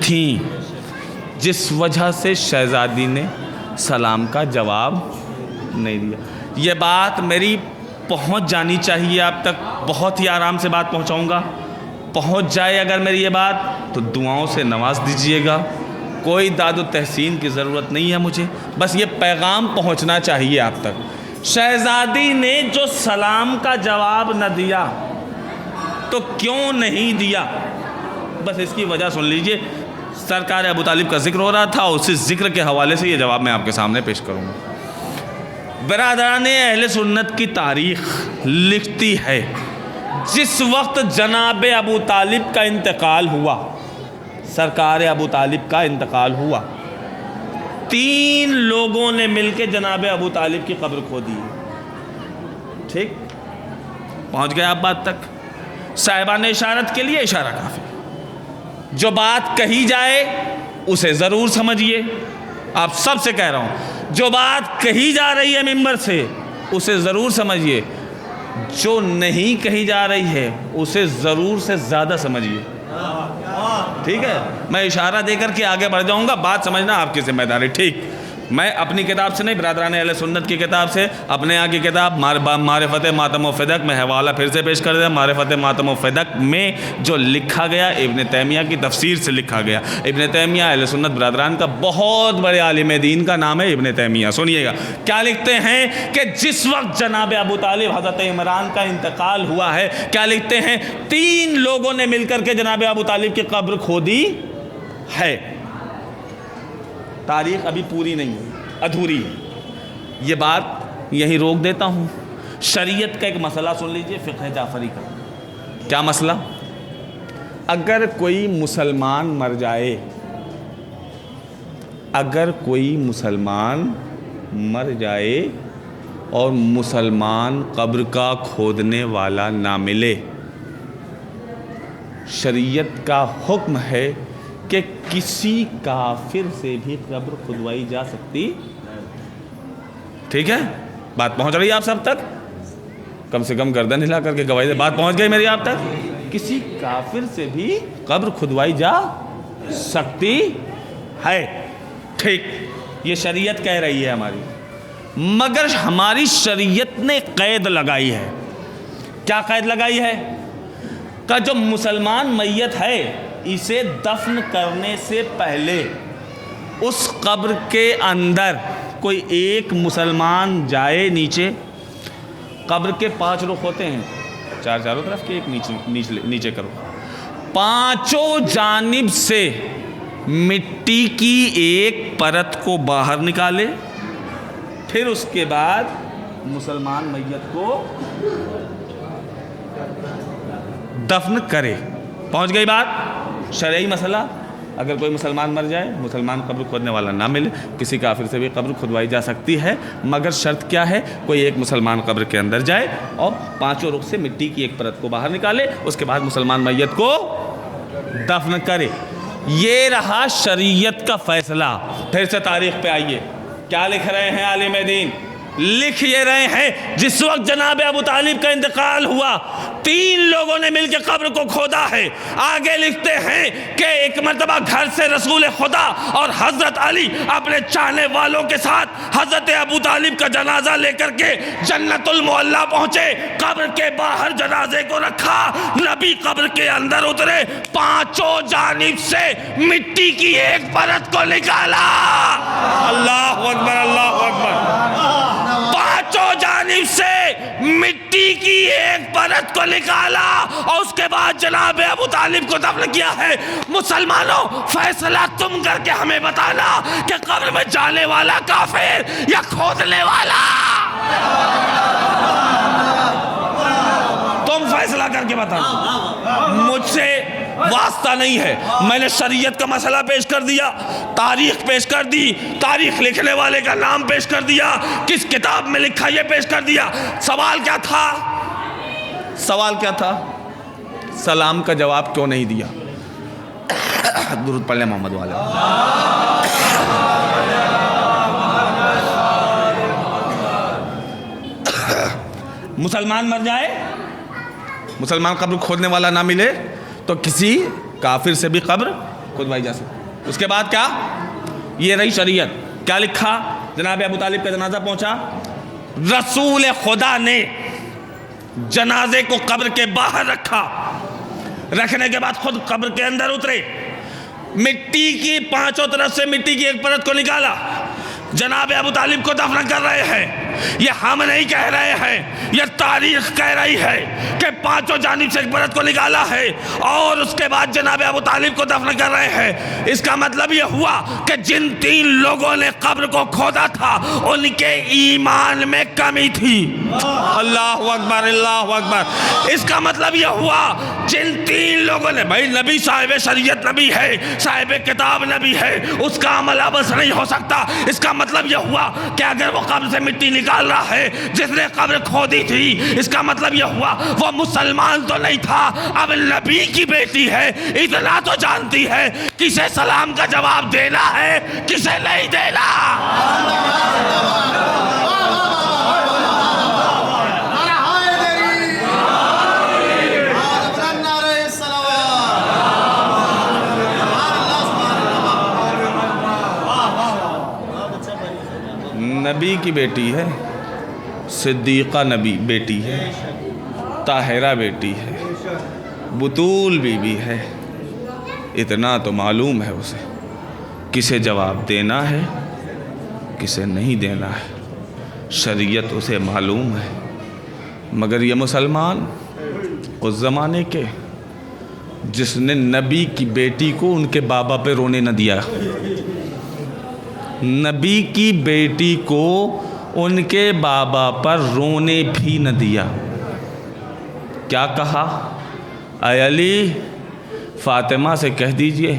تھیں جس وجہ سے شہزادی نے سلام کا جواب نہیں دیا۔ یہ بات میری پہنچ جانی چاہیے آپ تک، بہت ہی آرام سے بات پہنچاؤں گا، پہنچ جائے اگر میری یہ بات تو دعاؤں سے نواز دیجئے گا، کوئی داد و تحسین کی ضرورت نہیں ہے مجھے، بس یہ پیغام پہنچنا چاہیے آپ تک۔ شہزادی نے جو سلام کا جواب نہ دیا تو کیوں نہیں دیا، بس اس کی وجہ سن لیجئے۔ سرکار ابو طالب کا ذکر ہو رہا تھا، اسی ذکر کے حوالے سے یہ جواب میں آپ کے سامنے پیش کروں گا۔ برادران اہل سنت کی تاریخ لکھتی ہے جس وقت جناب ابو طالب کا انتقال ہوا، سرکار ابو طالب کا انتقال ہوا، 3 لوگوں نے مل کے جناب ابو طالب کی قبر کھودی۔ ٹھیک، پہنچ گئے آپ بات تک؟ صاحبان اشارت کے لیے اشارہ کافی، جو بات کہی جائے اسے ضرور سمجھیے۔ آپ سب سے کہہ رہا ہوں، جو بات کہی جا رہی ہے ممبر سے اسے ضرور سمجھیے، جو نہیں کہی جا رہی ہے اسے ضرور سے زیادہ سمجھیے۔ ٹھیک ہے، میں اشارہ دے کر کے آگے بڑھ جاؤں گا، بات سمجھنا آپ کی ذمہ داری۔ ٹھیک، میں اپنی کتاب سے نہیں، برادران اہل سنت کی کتاب سے، اپنے یہاں کی کتاب معرفت ماتم و فدق میں حوالہ پھر سے پیش کر دیا۔ معرفت ماتم و فدق میں جو لکھا گیا ابن تیمیہ کی تفسیر سے لکھا گیا۔ ابن تیمیہ اہل سنت برادران کا بہت بڑے عالم دین کا نام ہے ابن تیمیہ۔ سنیے گا کیا لکھتے ہیں کہ جس وقت جناب ابو طالب حضرت عمران کا انتقال ہوا ہے، کیا لکھتے ہیں؟ 3 لوگوں نے مل کر کے جناب ابو طالب کی قبر کھودی ہے۔ تاریخ ابھی پوری نہیں ہوئی، ادھوری ہے۔ یہ بات یہیں روک دیتا ہوں۔ شریعت کا ایک مسئلہ سن لیجئے، فقہ جعفری کا۔ کیا مسئلہ؟ اگر کوئی مسلمان مر جائے، اگر کوئی مسلمان مر جائے اور مسلمان قبر کا کھودنے والا نہ ملے، شریعت کا حکم ہے کہ کسی کافر سے بھی قبر کھدوائی جا سکتی۔ ٹھیک ہے، بات پہنچ رہی ہے آپ سب تک؟ کم سے کم گردن ہلا کر کے گواہی دے، بات پہنچ گئی میری آپ تک؟ کسی کافر سے بھی قبر کھدوائی جا سکتی ہے۔ ٹھیک، یہ شریعت کہہ رہی ہے ہماری، مگر ہماری شریعت نے قید لگائی ہے۔ کیا قید لگائی ہے؟ کہ جو مسلمان میت ہے اسے دفن کرنے سے پہلے اس قبر کے اندر کوئی ایک مسلمان جائے نیچے، قبر کے 5 رخ ہوتے ہیں، چاروں طرف کے، ایک نیچے کرو، 5 جانب سے مٹی کی ایک پرت کو باہر نکالے، پھر اس کے بعد مسلمان میت کو دفن کرے۔ پہنچ گئی بات؟ شرعی مسئلہ، اگر کوئی مسلمان مر جائے، مسلمان قبر کھودنے والا نہ ملے، کسی کافر سے بھی قبر کھدوائی جا سکتی ہے، مگر شرط کیا ہے؟ کوئی ایک مسلمان قبر کے اندر جائے اور 5 رخ سے مٹی کی ایک پرت کو باہر نکالے، اس کے بعد مسلمان میت کو دفن کرے۔ یہ رہا شریعت کا فیصلہ۔ پھر سے تاریخ پہ آئیے، کیا لکھ رہے ہیں عالم دین؟ لکھ یہ رہے ہیں جس وقت جناب ابو طالب کا انتقال ہوا 3 لوگوں نے مل کے قبر کو کھودا ہے۔ آگے لکھتے ہیں کہ ایک مرتبہ گھر سے رسول خدا اور حضرت علی اپنے چاہنے والوں کے ساتھ حضرت ابو طالب کا جنازہ لے کر کے جنت المعلا پہنچے، قبر کے باہر جنازے کو رکھا، نبی قبر کے اندر اترے، 5 جانب سے مٹی کی ایک پرت کو نکالا۔ اللہ اکبر، اللہ اکبر۔ 5 جانب سے مٹی کی ایک پرت کو نکالا اور اس کے بعد جناب ابو طالب کو دفن کیا ہے۔ مسلمانوں، فیصلہ تم کر کے ہمیں بتانا کہ قبر میں جانے والا کافر یا کھودنے والا، تم فیصلہ کر کے بتانا، مجھ سے واسطہ نہیں ہے۔ میں نے شریعت کا مسئلہ پیش کر دیا، تاریخ پیش کر دی، تاریخ لکھنے والے کا نام پیش کر دیا، کس کتاب میں لکھا یہ پیش کر دیا۔ سوال کیا تھا؟ سوال کیا تھا؟ سلام کا جواب کیوں نہیں دیا؟ درود پڑھ لیں محمد والے. مسلمان مر جائے, مسلمان قبر کھودنے والا نہ ملے تو کسی کافر سے بھی قبر کھودوائی جا سکتی. اس کے بعد کیا, یہ رہی شریعت. کیا لکھا؟ جناب ابو طالب کا جنازہ پہنچا, رسول خدا نے جنازے کو قبر کے باہر رکھا, رکھنے کے بعد خود قبر کے اندر اترے, مٹی کی پانچوں طرف سے مٹی کی ایک پرت کو نکالا, جناب ابو طالب کو دفن کر رہے ہیں. یہ ہم نہیں کہہ رہے ہیں, یہ تاریخ کہہ رہی ہے کہ پانچوں جانب سے ایک پرت کو نکالا ہے اور اس کے بعد جناب ابو طالب کو دفن کر رہے ہیں. اس کا مطلب یہ ہوا کہ جن 3 لوگوں نے قبر کو کھودا تھا ان کے ایمان میں کمی تھی. اللہ اکبر, اللہ اکبر. اس کا مطلب یہ ہوا جن 3 لوگوں نے, بھائی نبی صاحب شریعت نبی ہے, صاحب کتاب نبی ہے, اس کا عمل ابس نہیں ہو سکتا. اس کا مطلب یہ ہوا کہ اگر وہ قبر سے مٹی نکال رہا ہے جس نے قبر کھودی تھی, اس کا مطلب یہ ہوا وہ مسلمان تو نہیں تھا, اب نبی کی بیٹی ہے. اتنا تو جانتی ہے کسے سلام کا جواب دینا ہے, کسے نہیں دینا. نبی کی بیٹی ہے, صدیقہ نبی بیٹی ہے, طاہرہ بیٹی ہے, بطول بی بی ہے. اتنا تو معلوم ہے اسے کسے جواب دینا ہے, کسے نہیں دینا ہے. شریعت اسے معلوم ہے. مگر یہ مسلمان اس زمانے کے جس نے نبی کی بیٹی کو ان کے بابا پہ رونے نہ دیا, نبی کی بیٹی کو ان کے بابا پر رونے بھی نہ دیا. کیا کہا؟ اے علی, فاطمہ سے کہہ دیجئے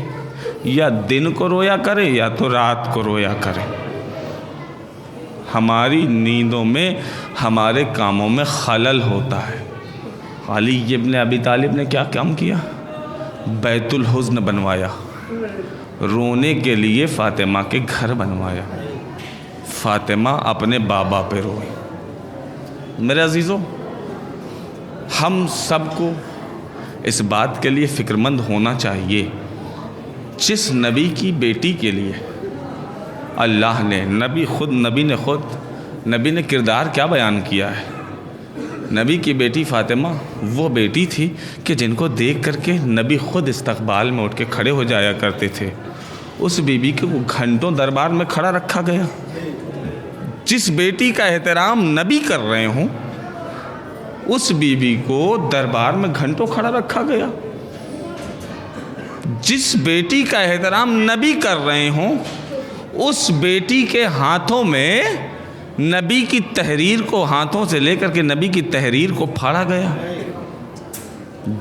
یا دن کو رویا کرے یا تو رات کو رویا کرے. ہماری نیندوں میں, ہمارے کاموں میں خلل ہوتا ہے. علی ابن ابی طالب نے کیا کام کیا؟ بیت الحزن بنوایا, رونے کے لیے فاطمہ کے گھر بنوایا. فاطمہ اپنے بابا پہ روئی. میرے عزیزو, ہم سب کو اس بات کے لیے فکر مند ہونا چاہیے جس نبی کی بیٹی کے لیے اللہ نے, نبی نے کردار کیا بیان کیا ہے. نبی کی بیٹی فاطمہ وہ بیٹی تھی کہ جن کو دیکھ کر کے نبی خود استقبال میں اٹھ کے کھڑے ہو جایا کرتے تھے. اس بی بی کو گھنٹوں دربار میں کھڑا رکھا گیا. جس بیٹی کا احترام نبی کر رہے ہوں اس بی بی کو دربار میں گھنٹوں کھڑا رکھا گیا. جس بیٹی کا احترام نبی کر رہے ہوں اس بیٹی کے ہاتھوں میں نبی کی تحریر کو, ہاتھوں سے لے کر کے نبی کی تحریر کو پھاڑا گیا.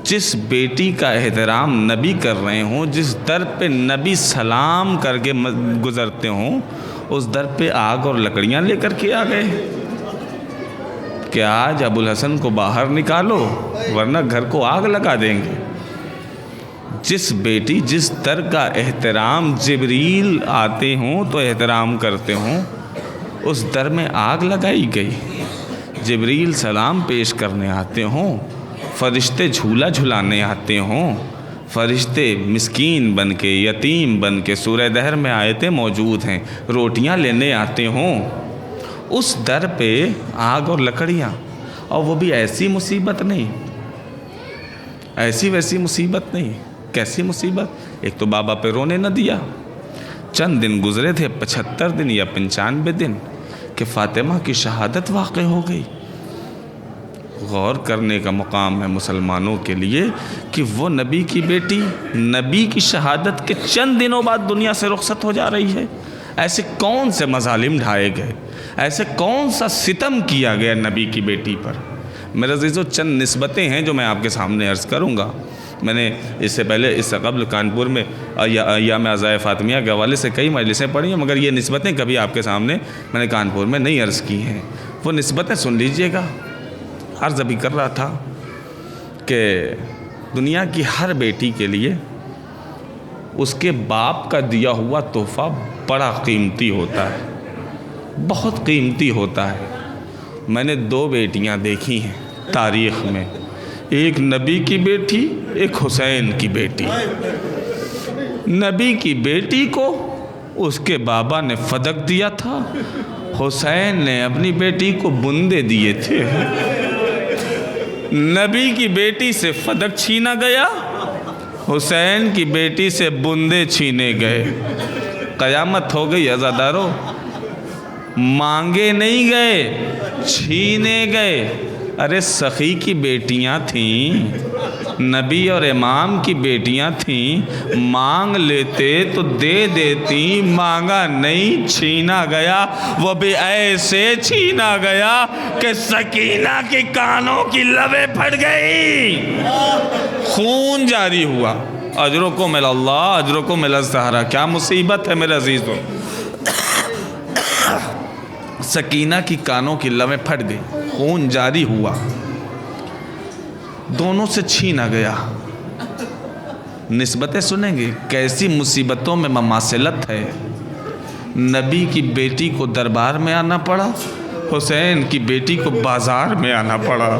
جس بیٹی کا احترام نبی کر رہے ہوں, جس در پہ نبی سلام کر کے گزرتے ہوں, اس در پہ آگ اور لکڑیاں لے کر کے آ گئے کہ آج ابو الحسن کو باہر نکالو ورنہ گھر کو آگ لگا دیں گے. جس بیٹی, جس در کا احترام جبریل آتے ہوں تو احترام کرتے ہوں, اس در میں آگ لگائی گئی. جبریل سلام پیش کرنے آتے ہوں, فرشتے جھولا جھلانے آتے ہوں, فرشتے مسکین بن کے, یتیم بن کے, سورہ دہر میں آیتیں موجود ہیں, روٹیاں لینے آتے ہوں, اس در پہ آگ اور لکڑیاں. اور وہ بھی ایسی مصیبت نہیں, ایسی ویسی مصیبت نہیں. کیسی مصیبت؟ ایک تو بابا پہ رونے نہ دیا. چند دن گزرے تھے, 75 دن یا 95 دن, کہ فاطمہ کی شہادت واقع ہو گئی. غور کرنے کا مقام ہے مسلمانوں کے لیے کہ وہ نبی کی بیٹی نبی کی شہادت کے چند دنوں بعد دنیا سے رخصت ہو جا رہی ہے. ایسے کون سے مظالم ڈھائے گئے, ایسے کون سا ستم کیا گیا نبی کی بیٹی پر. میرے عزیزو, چند نسبتیں ہیں جو میں آپ کے سامنے عرض کروں گا. میں نے اس سے پہلے, اس سے قبل کانپور میں ایام عزائے فاطمیہ کے حوالے سے کئی مجلسیں پڑھی ہیں, مگر یہ نسبتیں کبھی آپ کے سامنے میں نے کانپور میں نہیں عرض کی ہیں. وہ نسبتیں سن لیجئے گا. عرض ابھی کر رہا تھا کہ دنیا کی ہر بیٹی کے لیے اس کے باپ کا دیا ہوا تحفہ بڑا قیمتی ہوتا ہے، بہت قیمتی ہوتا ہے۔ میں نے 2 بیٹیاں دیکھی ہیں تاریخ میں، ایک نبی کی بیٹی، ایک حسین کی بیٹی۔ نبی کی بیٹی کو اس کے بابا نے فدق دیا تھا، حسین نے اپنی بیٹی کو بندے دیے تھے۔ نبی کی بیٹی سے فدق چھینا گیا، حسین کی بیٹی سے بندے چھینے گئے۔ قیامت ہو گئی عزادارو، مانگے نہیں گئے، چھینے گئے۔ ارے سخی کی بیٹیاں تھیں، نبی اور امام کی بیٹیاں تھیں، مانگ لیتے تو دے دیتی، مانگا نہیں، چھینا گیا، وہ بھی ایسے چھینا گیا کہ سکینہ کی کانوں کی لبیں پھٹ گئی، خون جاری ہوا۔ اجرکم الی اللہ، اجرکم الی الزہرا۔ کیا مصیبت ہے میرے عزیزوں، سکینہ کی کانوں کی لبیں پھٹ گئی، خون جاری ہوا، دونوں سے چھینا گیا۔ نسبتیں سنیں گے کیسی مصیبتوں میں مماثلت ہے۔ نبی کی بیٹی کو دربار میں آنا پڑا، حسین کی بیٹی کو بازار میں آنا پڑا۔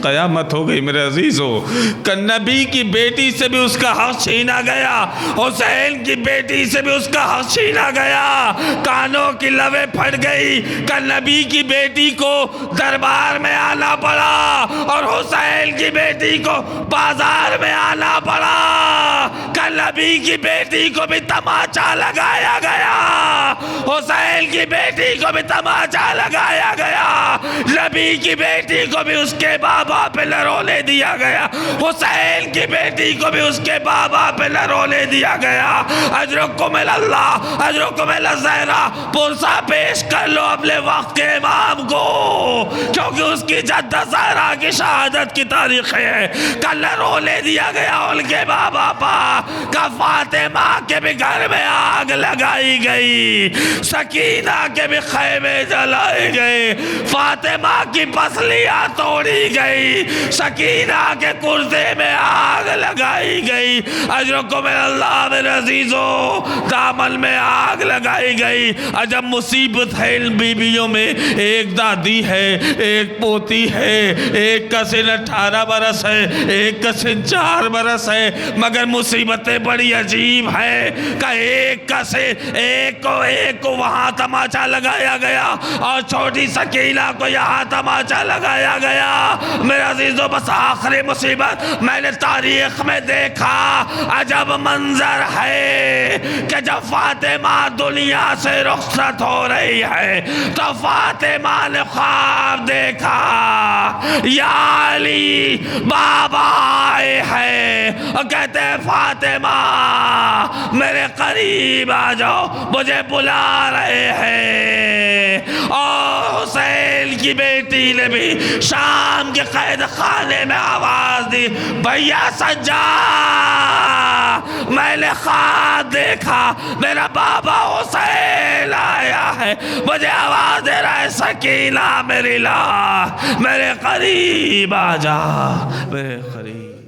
قیامت ہو گئی میرے عزیزو، کہ نبی کی بیٹی سے بھی اس کا حق چھینا گیا، حسین کی بیٹی سے بھی اس کا حق چھینا گیا، کانوں کی لبیں پھٹ گئی کہ نبی کی بیٹی کو دربار میں آنا پڑا اور حسین کی بیٹی کو بازار میں آنا پڑا، کہ نبی کی بیٹی کو بھی تماچا لگایا گیا، حسین کی بیٹی کو بھی تماچا لگایا گیا، نبی کی بیٹی کو بھی اس کے بابا پہ لرونے دیا گیا، حسین کی بیٹی کو بھی اس کے بابا پہ لرونے دیا گیا۔ اجرکم الی اللہ، اجرکم الی الزہرا۔ پرسہ پیش کر لو اپنے وقت کے امام کو، کیونکہ اس کی جدہ زہرا کی شہادت کی تاریخ ہے کہ لرونے دیا گیا ان کے بابا پا، کہ فاطمہ کے بھی گھر میں آگ لگائی گئی، سکینہ کے بھی خیمے جلائے گئے، فاطمہ کی پسلیاں توڑی گئی، سکینہ کے کرسے میں آگ لگائی گئی۔ اجرکم الی اللہ میرے عزیزو، دامن میں آگ لگائی گئی۔ عجب مصیبت ہے ان بیویوں میں، ایک دادی ہے، ایک پوتی ہے، ایک کا سن 18 برس ہے، ایک کا سن 4 برس ہے، مگر مصیبتیں بڑی عجیب ہیں کہ ایک کا سن ایک کو وہاں تماچا لگایا گیا اور چھوٹی سکینہ کو یہاں تماچا لگایا گیا۔ میرے عزیزو بس آخری مصیبت میں نے تاریخ میں دیکھا، عجب منظر ہے کہ جب فاطمہ دنیا سے رخصت ہو رہی ہے تو فاطمہ نے خواب دیکھا، یا علی بابا آئے ہیں اور کہتے ہیں فاطمہ میرے قریب آ جاؤ، مجھے بلا رہے ہیں۔ اور حسین کی بیٹی نے بھی شام کے قید خانے میں آواز دی، بھیا سجا میں نے خواب دیکھا، میرا بابا حسین آیا ہے، مجھے آواز دے رہا ہے سکینہ میری لاش، میرے قریب آ جا، میرے قریب۔